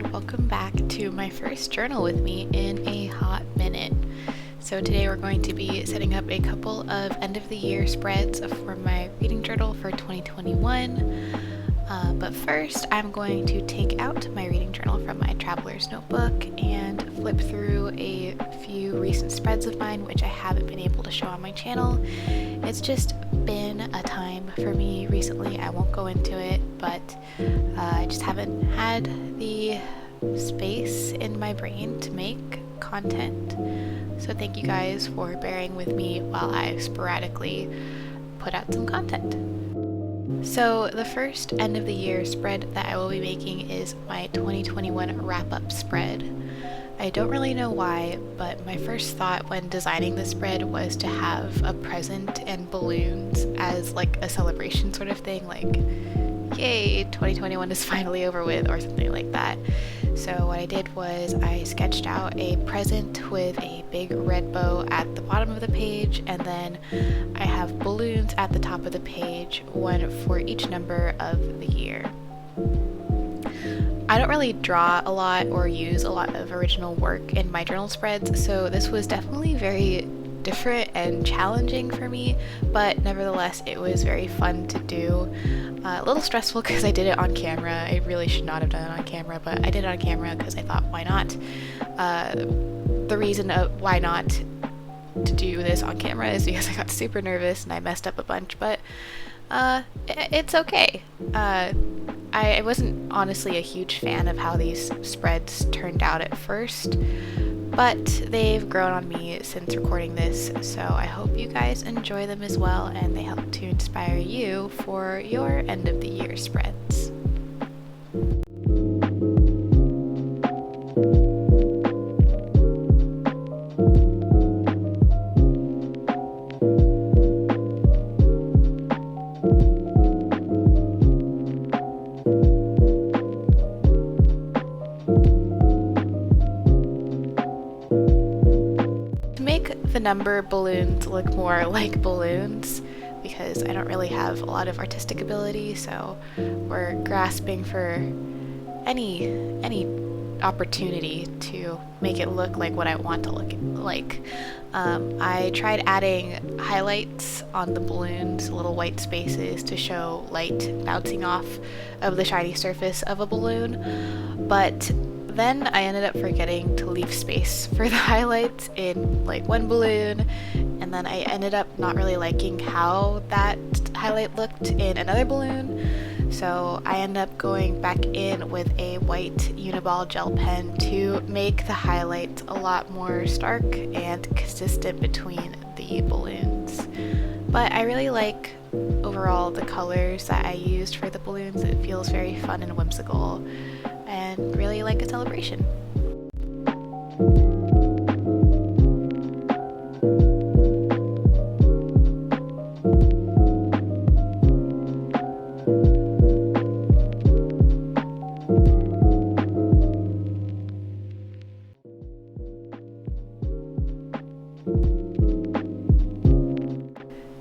and welcome back to my first journal with me in a hot minute. So today we're going to be setting up a couple of end of the year spreads for my reading journal for 2021. But first I'm going to take out my reading journal from my traveler's notebook and flip through a few recent spreads of mine which I haven't been able to show on my channel. It's just been a time for me recently. I won't go into it, but I just haven't had the space in my brain to make content. So thank you guys for bearing with me while I sporadically put out some content. So the first end of the year spread that I will be making is my 2021 wrap-up spread. I don't really know why, but my first thought when designing the spread was to have a present and balloons as like a celebration sort of thing, like yay, 2021 is finally over with or something like that. So what I did was I sketched out a present with a big red bow at the bottom of the page, and then I have balloons at the top of the page, one for each number of the year. I don't really draw a lot or use a lot of original work in my journal spreads, so this was definitely very different and challenging for me, but nevertheless it was very fun to do. A little stressful because I did it on camera. I really should not have done it on camera, but I did it on camera because I thought, why not? The reason of why not to do this on camera is because I got super nervous and I messed up a bunch, but it's okay. I wasn't honestly a huge fan of how these spreads turned out at first, but they've grown on me since recording this, so I hope you guys enjoy them as well and they help to inspire you for your end of the year spreads. The number balloons look more like balloons because I don't really have a lot of artistic ability, so we're grasping for any opportunity to make it look like what I want to look like. I tried adding highlights on the balloons, little white spaces to show light bouncing off of the shiny surface of a balloon, but then I ended up forgetting to leave space for the highlights in like one balloon, and then I ended up not really liking how that highlight looked in another balloon, so I ended up going back in with a white Uniball gel pen to make the highlights a lot more stark and consistent between the balloons. But I really like overall the colors that I used for the balloons. It feels very fun and whimsical and really like a celebration.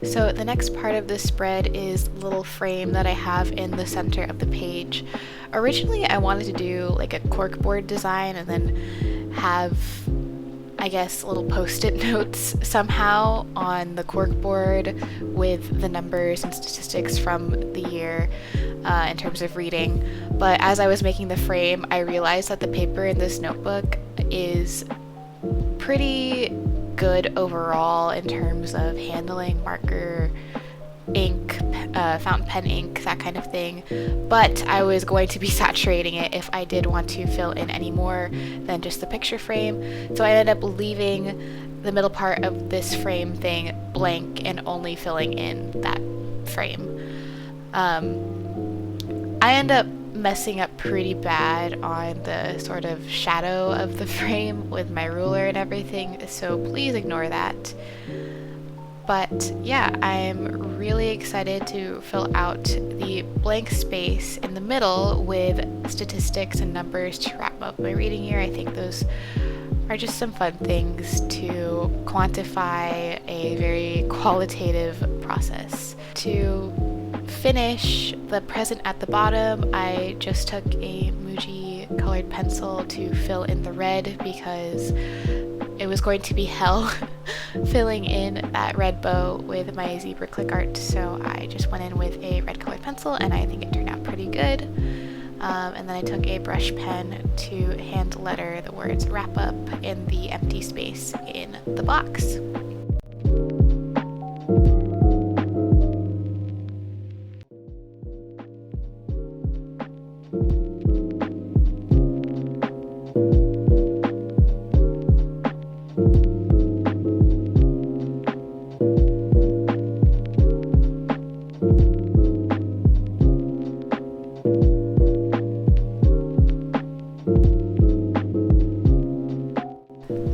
So the next part of this spread is the little frame that I have in the center of the page. Originally I wanted to do like a corkboard design and then have, I guess, little post-it notes somehow on the corkboard with the numbers and statistics from the year in terms of reading. But as I was making the frame, I realized that the paper in this notebook is pretty good overall in terms of handling marker, ink, fountain pen ink, that kind of thing, but I was going to be saturating it if I did want to fill in any more than just the picture frame, so I ended up leaving the middle part of this frame thing blank and only filling in that frame. I end up messing up pretty bad on the sort of shadow of the frame with my ruler and everything, so please ignore that. But yeah, I'm really excited to fill out the blank space in the middle with statistics and numbers to wrap up my reading year. I think those are just some fun things to quantify a very qualitative process. To finish the present at the bottom, I just took a Muji colored pencil to fill in the red because it was going to be hell filling in that red bow with my zebra click art, so I just went in with a red colored pencil and I think it turned out pretty good. And then I took a brush pen to hand letter the words wrap up in the empty space in the box.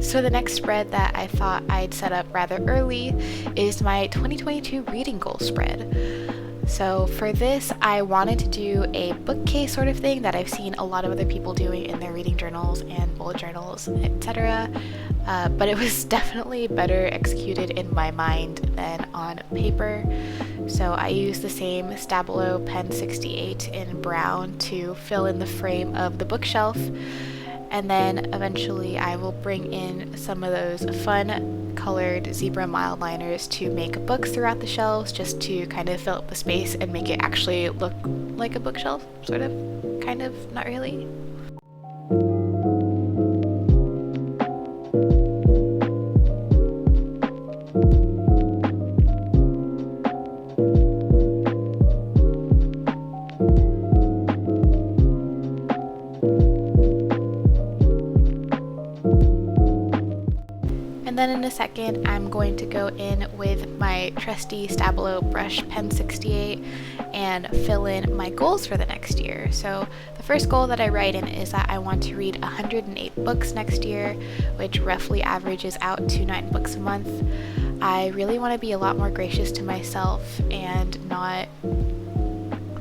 So the next spread that I thought I'd set up rather early is my 2022 reading goal spread. So for this, I wanted to do a bookcase sort of thing that I've seen a lot of other people doing in their reading journals and bullet journals, etc. But it was definitely better executed in my mind than on paper. So I used the same Stabilo Pen 68 in brown to fill in the frame of the bookshelf. And then eventually I will bring in some of those fun colored zebra mild liners to make books throughout the shelves, just to kind of fill up the space and make it actually look like a bookshelf, sort of, kind of, not really. And then in a second, I'm going to go in with my trusty Stabilo brush Pen 68 and fill in my goals for the next year. So the first goal that I write in is that I want to read 108 books next year, which roughly averages out to 9 books a month. I really want to be a lot more gracious to myself and not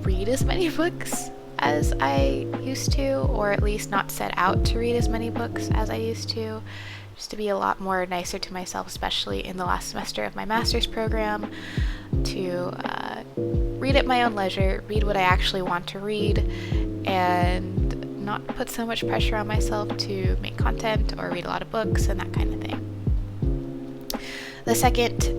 read as many books as I used to, or at least not set out to read as many books as I used to. Just to be a lot more nicer to myself, especially in the last semester of my master's program, to read at my own leisure, read what I actually want to read, and not put so much pressure on myself to make content or read a lot of books and that kind of thing. The second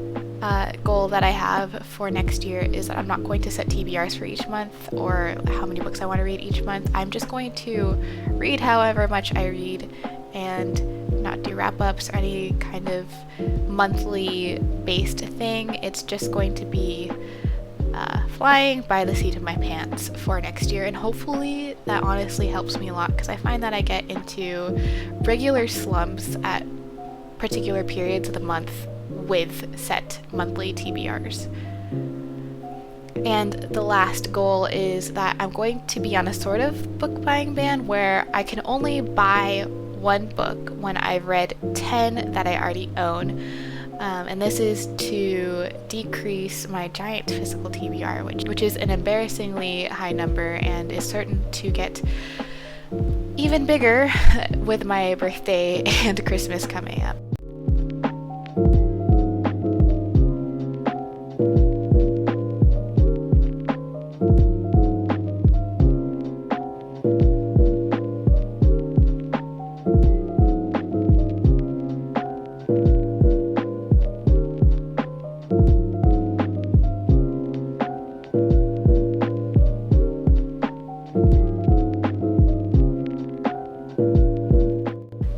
goal that I have for next year is that I'm not going to set TBRs for each month or how many books I want to read each month. I'm just going to read however much I read and not do wrap-ups or any kind of monthly based thing. It's just going to be flying by the seat of my pants for next year, and hopefully that honestly helps me a lot, because I find that I get into regular slumps at particular periods of the month with set monthly TBRs. And the last goal is that I'm going to be on a sort of book buying ban where I can only buy one book when I've read 10 that I already own. And this is to decrease my giant physical TBR, which is an embarrassingly high number and is certain to get even bigger with my birthday and Christmas coming up.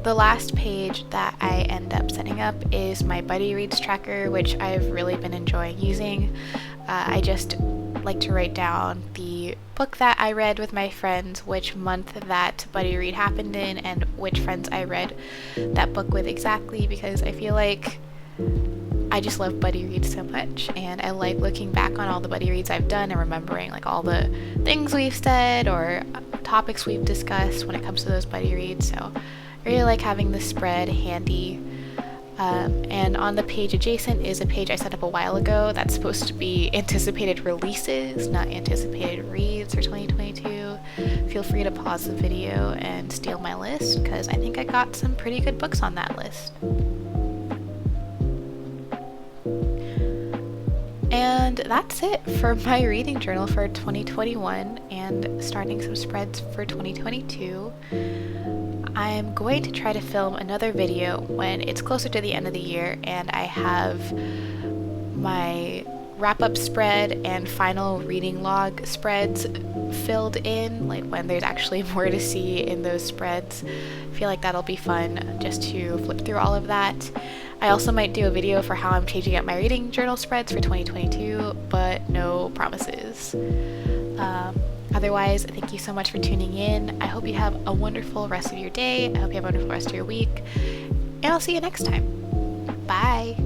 The last page that I end up setting up is my Buddy Reads tracker, which I've really been enjoying using. I just like to write down the book that I read with my friends, which month that Buddy Read happened in, and which friends I read that book with exactly, because I feel like I just love Buddy Read so much, and I like looking back on all the Buddy Reads I've done and remembering like all the things we've said or topics we've discussed when it comes to those Buddy Reads. So I really like having this spread handy. And on the page adjacent is a page I set up a while ago that's supposed to be anticipated releases, not anticipated reads for 2022. Feel free to pause the video and steal my list, because I think I got some pretty good books on that list. And that's it for my reading journal for 2021 and starting some spreads for 2022. I'm going to try to film another video when it's closer to the end of the year and I have my wrap-up spread and final reading log spreads filled in, like when there's actually more to see in those spreads. I feel like that'll be fun just to flip through all of that. I also might do a video for how I'm changing up my reading journal spreads for 2022, but no promises. Otherwise, thank you so much for tuning in. I hope you have a wonderful rest of your day. I hope you have a wonderful rest of your week. And I'll see you next time. Bye!